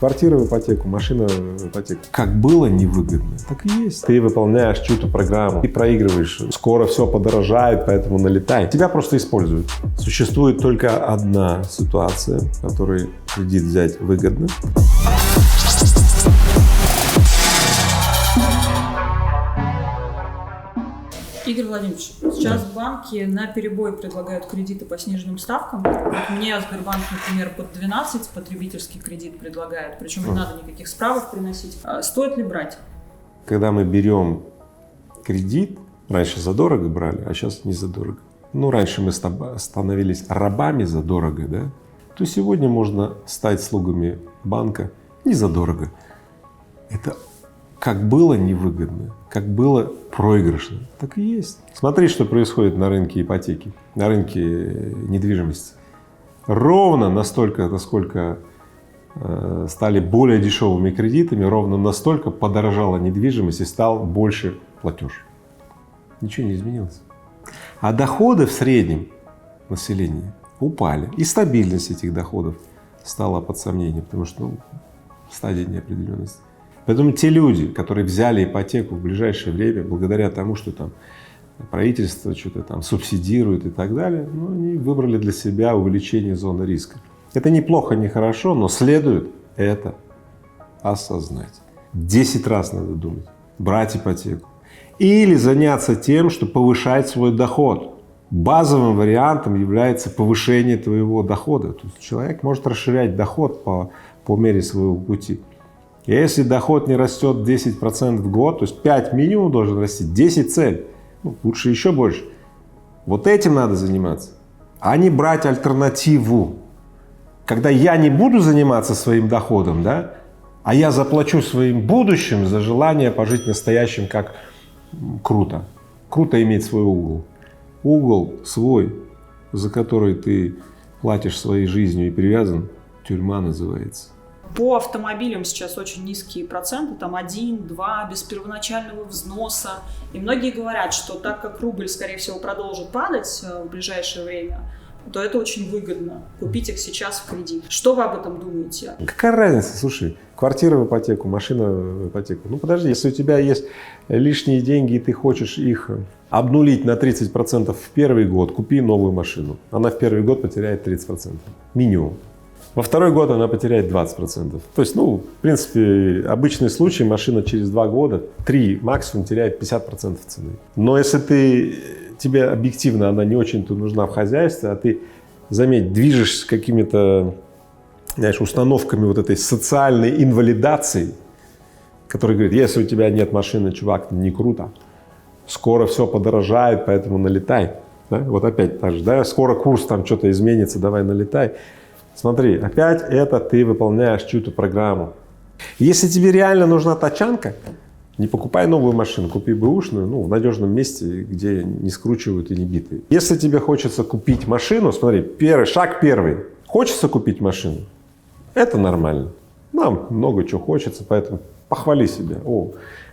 Квартира в ипотеку, машина в ипотеку. Как было невыгодно, так и есть. Ты выполняешь чью-то программу, ты проигрываешь. Скоро все подорожает, поэтому налетай. Тебя просто используют. Существует только одна ситуация, в которой кредит взять выгодно. Игорь Владимирович, сейчас банки наперебой предлагают кредиты по сниженным ставкам. Вот мне Сбербанк, например, под 12 потребительский кредит предлагает, причем не надо никаких справок приносить. Стоит ли брать? Когда мы берем кредит, раньше задорого брали, а сейчас не задорого. Ну, раньше мы становились рабами задорого, да? То сегодня можно стать слугами банка не задорого. Это как было невыгодно, как было проигрышно, так и есть. Смотри, что происходит на рынке ипотеки, на рынке недвижимости. Ровно настолько, насколько стали более дешевыми кредитами, ровно настолько подорожала недвижимость и стал больше платеж. Ничего не изменилось. А доходы в среднем населения упали. И стабильность этих доходов стала под сомнением, потому что стадия неопределенности. Поэтому те люди, которые взяли ипотеку в ближайшее время, благодаря тому, что там правительство что-то там субсидирует и так далее, они выбрали для себя увеличение зоны риска. Это не плохо, не хорошо, но следует это осознать. 10 раз надо думать, брать ипотеку. Или заняться тем, что повышать свой доход. Базовым вариантом является повышение твоего дохода. То есть человек может расширять доход по мере своего пути. И если доход не растет 10% в год, то есть 5 минимум должен расти, 10 цель, лучше еще больше. Вот этим надо заниматься, а не брать альтернативу. Когда я не буду заниматься своим доходом, да, а я заплачу своим будущим за желание пожить настоящим, как круто. Круто иметь свой угол. Угол свой, за который ты платишь своей жизнью и привязан, тюрьма называется. По автомобилям сейчас очень низкие проценты, там 1-2 без первоначального взноса. И многие говорят, что так как рубль, скорее всего, продолжит падать в ближайшее время, то это очень выгодно купить их сейчас в кредит. Что вы об этом думаете? Какая разница? Слушай, квартира в ипотеку, машина в ипотеку. Подожди, если у тебя есть лишние деньги и ты хочешь их обнулить на 30% в первый год, купи новую машину. Она в первый год потеряет 30%. Минимум. Во второй год она потеряет 20%. То есть, в принципе, обычный случай, машина через 2 года, 3 максимум теряет 50% цены. Но если тебе объективно она не очень-то нужна в хозяйстве, а ты, заметь, движешься какими-то, установками вот этой социальной инвалидации, которая говорит, если у тебя нет машины, чувак, не круто, скоро все подорожает, поэтому налетай. Да? Вот опять так же, да? Скоро курс там что-то изменится, давай налетай. Смотри, опять это ты выполняешь чью-то программу. Если тебе реально нужна тачанка, не покупай новую машину, купи бэушную, в надежном месте, где не скручивают и не битые. Если тебе хочется купить машину, смотри, шаг первый. Хочется купить машину? Это нормально. Нам много чего хочется, поэтому похвали себя.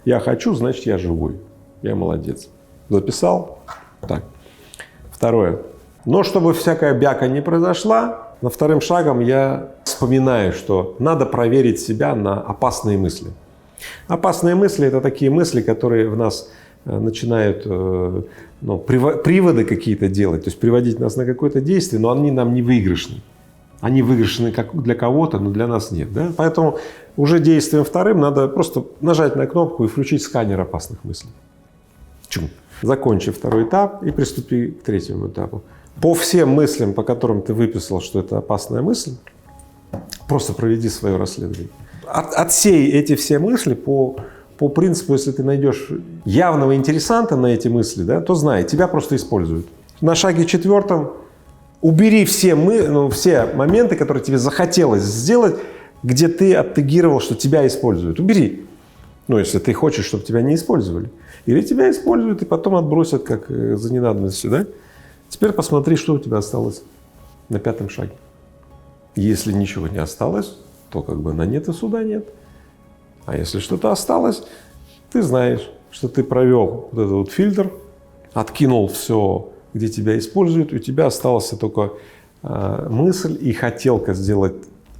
Я хочу, значит, я живой. Я молодец. Записал? Так. Второе. Но чтобы всякая бяка не произошла, вторым шагом я вспоминаю, что надо проверить себя на опасные мысли. Опасные мысли – это такие мысли, которые в нас начинают приводы какие-то делать, то есть приводить нас на какое-то действие, но они нам не выигрышны. Они выигрышны для кого-то, но для нас нет. Да? Поэтому уже действием вторым надо просто нажать на кнопку и включить сканер опасных мыслей. Закончи второй этап и приступи к третьему этапу. По всем мыслям, по которым ты выписал, что это опасная мысль, просто проведи свое расследование. Отсей эти все мысли по принципу, если ты найдешь явного интересанта на эти мысли, да, то знай, тебя просто используют. На шаге 4 убери все моменты, которые тебе захотелось сделать, где ты оттегировал, что тебя используют. Убери. Если ты хочешь, чтобы тебя не использовали. Или тебя используют и потом отбросят как за ненадобностью, да? Теперь посмотри, что у тебя осталось на 5-м шаге. Если ничего не осталось, то на нет и суда нет. А если что-то осталось, ты знаешь, что ты провел вот этот фильтр, откинул все, где тебя используют, у тебя осталась только мысль и хотелка сделать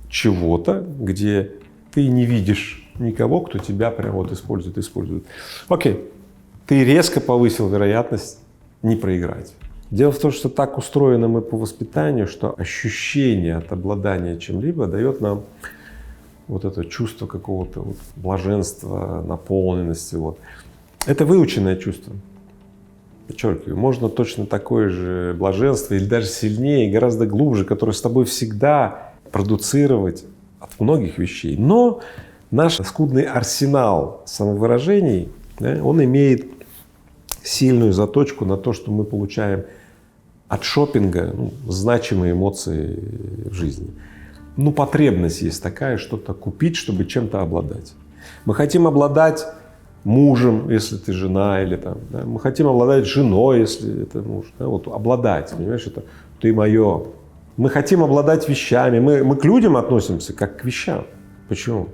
чего-то, где ты не видишь никого, кто тебя прям вот использует. Окей, ты резко повысил вероятность не проиграть. Дело в том, что так устроены мы по воспитанию, что ощущение от обладания чем-либо дает нам вот это чувство какого-то вот блаженства, наполненности. Вот. Это выученное чувство. Подчеркиваю, можно точно такое же блаженство или даже сильнее, гораздо глубже, которое с тобой всегда продуцировать от многих вещей. Но наш скудный арсенал самовыражений, да, он имеет сильную заточку на то, что мы получаем от шопинга значимые эмоции в жизни. Потребность есть такая, что-то купить, чтобы чем-то обладать. Мы хотим обладать мужем, если ты жена, или там, да? Мы хотим обладать женой, если это муж. Да? Вот обладать, понимаешь, это ты мое. Мы хотим обладать вещами. Мы к людям относимся как к вещам. Почему?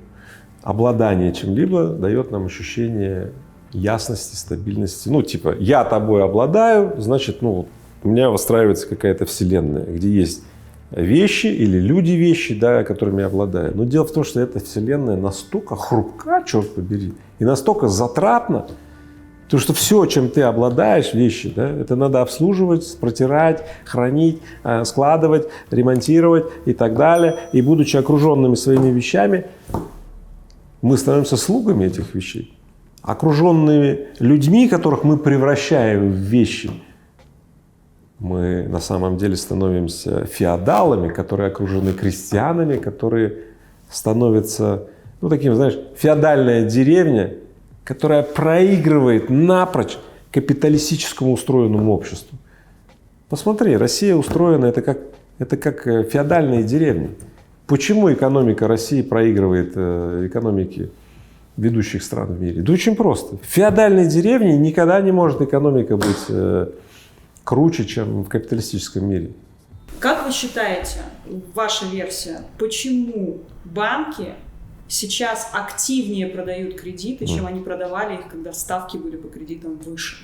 Обладание чем-либо дает нам ощущение ясности, стабильности. Я тобой обладаю, значит, у меня выстраивается какая-то вселенная, где есть вещи или люди-вещи, да, которыми я обладаю. Но дело в том, что эта вселенная настолько хрупка, черт побери, и настолько затратна, потому что все, чем ты обладаешь, вещи, да, это надо обслуживать, протирать, хранить, складывать, ремонтировать и так далее. И будучи окруженными своими вещами, мы становимся слугами этих вещей. Окруженными людьми, которых мы превращаем в вещи, мы на самом деле становимся феодалами, которые окружены крестьянами, которые становятся, таким, знаешь, феодальная деревня, которая проигрывает напрочь капиталистическому устроенному обществу. Посмотри, Россия устроена, это как феодальные деревни. Почему экономика России проигрывает экономике ведущих стран в мире? Да очень просто. В феодальной деревне никогда не может экономика быть круче, чем в капиталистическом мире. Как вы считаете, ваша версия, почему банки сейчас активнее продают кредиты, чем они продавали их, когда ставки были по кредитам выше?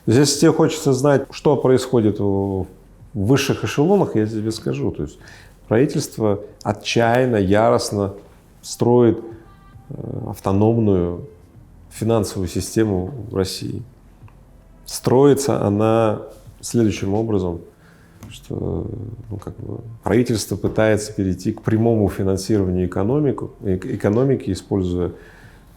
Если тебе хочется знать, что происходит в высших эшелонах, я тебе скажу. То есть правительство отчаянно, яростно строит автономную финансовую систему в России. Строится она следующим образом, что правительство пытается перейти к прямому финансированию экономики, используя,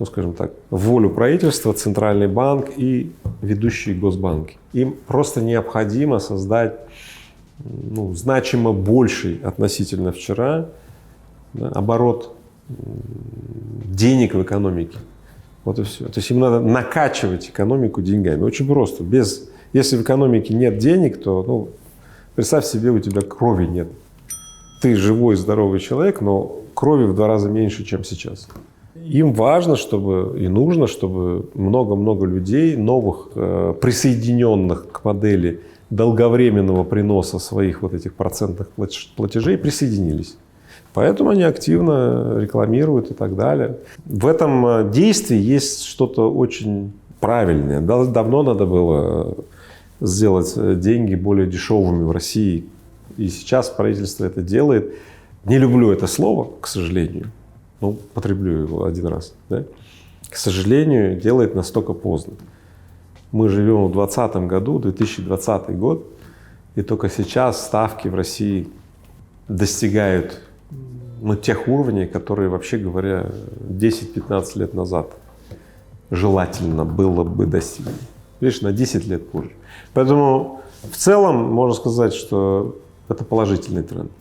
скажем так, волю правительства, центральный банк и ведущие госбанки. Им просто необходимо создать значимо больший относительно вчера, да, оборот денег в экономике. Вот и все. То есть им надо накачивать экономику деньгами. Очень просто. Если в экономике нет денег, то представь себе, у тебя крови нет. Ты живой, здоровый человек, но крови в 2 раза меньше, чем сейчас. Им важно, и нужно, чтобы много-много людей, новых, присоединенных к модели долговременного приноса своих вот этих процентных платежей, присоединились. Поэтому они активно рекламируют и так далее. В этом действии есть что-то очень правильное. Давно надо было сделать деньги более дешевыми в России. И сейчас правительство это делает. Не люблю это слово, к сожалению. Потреблю его один раз. Да? К сожалению, делает настолько поздно. Мы живем в 2020 году, 2020 год, и только сейчас ставки в России достигают тех уровней, которые, вообще говоря, 10-15 лет назад желательно было бы достигнуть. Видишь, на 10 лет позже. Поэтому в целом можно сказать, что это положительный тренд.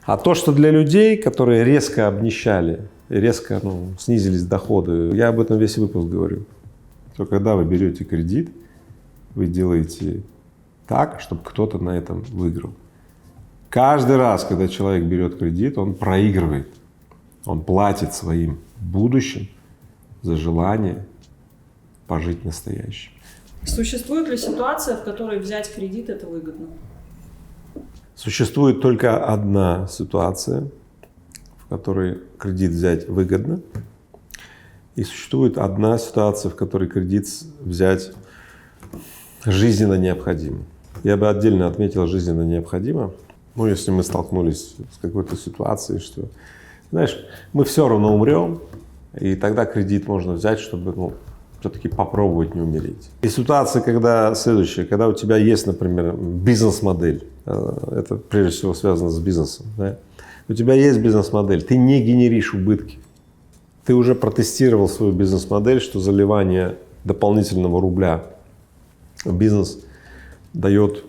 А то, что для людей, которые резко обнищали, резко снизились доходы, я об этом весь выпуск говорю, что когда вы берете кредит, вы делаете так, чтобы кто-то на этом выиграл. Каждый раз, когда человек берет кредит, он проигрывает. Он платит своим будущим за желание пожить настоящим. Существует ли ситуация, в которой взять кредит – это выгодно? Существует только одна ситуация, в которой кредит взять выгодно. И существует одна ситуация, в которой кредит взять жизненно необходимо. Я бы отдельно отметил жизненно необходимо. Если мы столкнулись с какой-то ситуацией, что, знаешь, мы все равно умрем, И тогда кредит можно взять, чтобы все-таки попробовать не умереть. И ситуация, когда следующая, когда у тебя есть, например, бизнес-модель, это прежде всего связано с бизнесом, да? У тебя есть бизнес-модель, ты не генеришь убытки. Ты уже протестировал свою бизнес-модель, что заливание дополнительного рубля в бизнес дает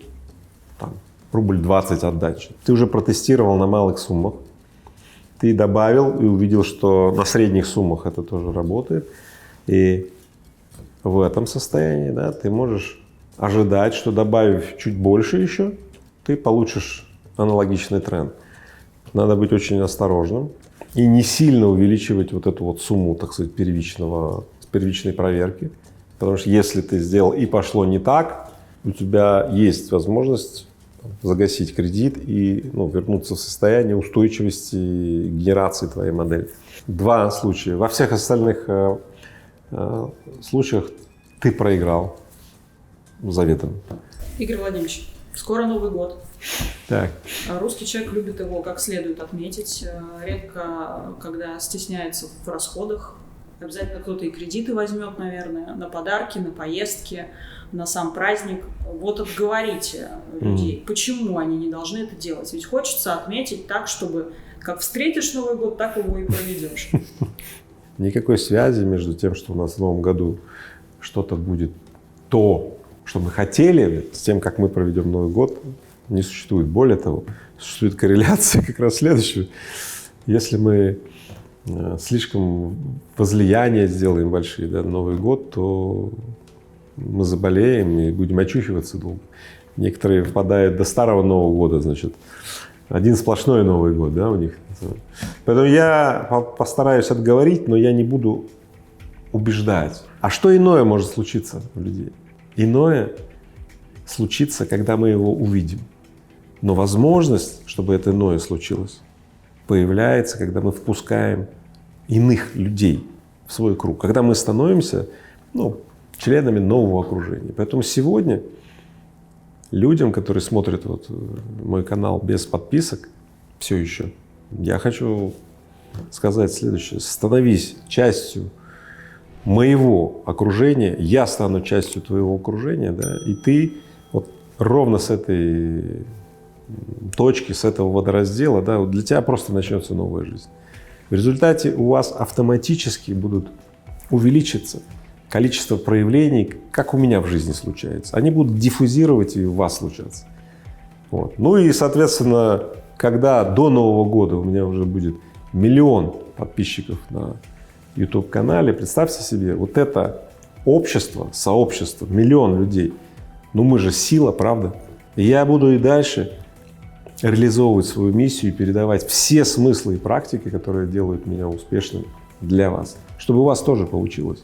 рубль 20 отдачи. Ты уже протестировал на малых суммах, ты добавил и увидел, что на средних суммах это тоже работает. И в этом состоянии, да, ты можешь ожидать, что, добавив чуть больше еще, ты получишь аналогичный тренд. Надо быть очень осторожным и не сильно увеличивать вот эту вот сумму, так сказать, первичной проверки. Потому что если ты сделал и пошло не так, у тебя есть возможность загасить кредит и вернуться в состояние устойчивости генерации твоей модели. Два случая. Во всех остальных случаях ты проиграл заведомо. Игорь Владимирович, скоро Новый год. Так. Русский человек любит его как следует отметить. Редко, когда стесняется в расходах. Обязательно кто-то и кредиты возьмет, наверное, на подарки, на поездки, на сам праздник. Вот отговорите людей, почему они не должны это делать. Ведь хочется отметить так, чтобы как встретишь Новый год, так его и проведешь. Никакой связи между тем, что у нас в Новом году что-то будет то, что мы хотели, с тем, как мы проведем Новый год, не существует. Более того, существует корреляция как раз следующая. Если мы слишком возлияния сделаем большие, да, на Новый год, то мы заболеем и будем очухиваться долго. Некоторые впадают до старого Нового года, значит, один сплошной Новый год, да, у них. Поэтому я постараюсь отговорить, но я не буду убеждать. А что иное может случиться у людей? Иное случится, когда мы его увидим. Но возможность, чтобы это иное случилось, появляется, когда мы впускаем иных людей в свой круг, когда мы становимся членами нового окружения. Поэтому сегодня людям, которые смотрят мой канал без подписок, все еще, я хочу сказать следующее. Становись частью моего окружения, я стану частью твоего окружения, да, и ты ровно с этой точки, с этого водораздела, да, для тебя просто начнется новая жизнь. В результате у вас автоматически будут увеличиться количество проявлений, как у меня в жизни случается. Они будут диффузировать и у вас случаться. Ну и, соответственно, когда до Нового года у меня уже будет 1 миллион подписчиков на YouTube-канале, представьте себе, вот это общество, сообщество, 1 миллион людей, мы же сила, правда? И я буду и дальше реализовывать свою миссию и передавать все смыслы и практики, которые делают меня успешным для вас, чтобы у вас тоже получилось.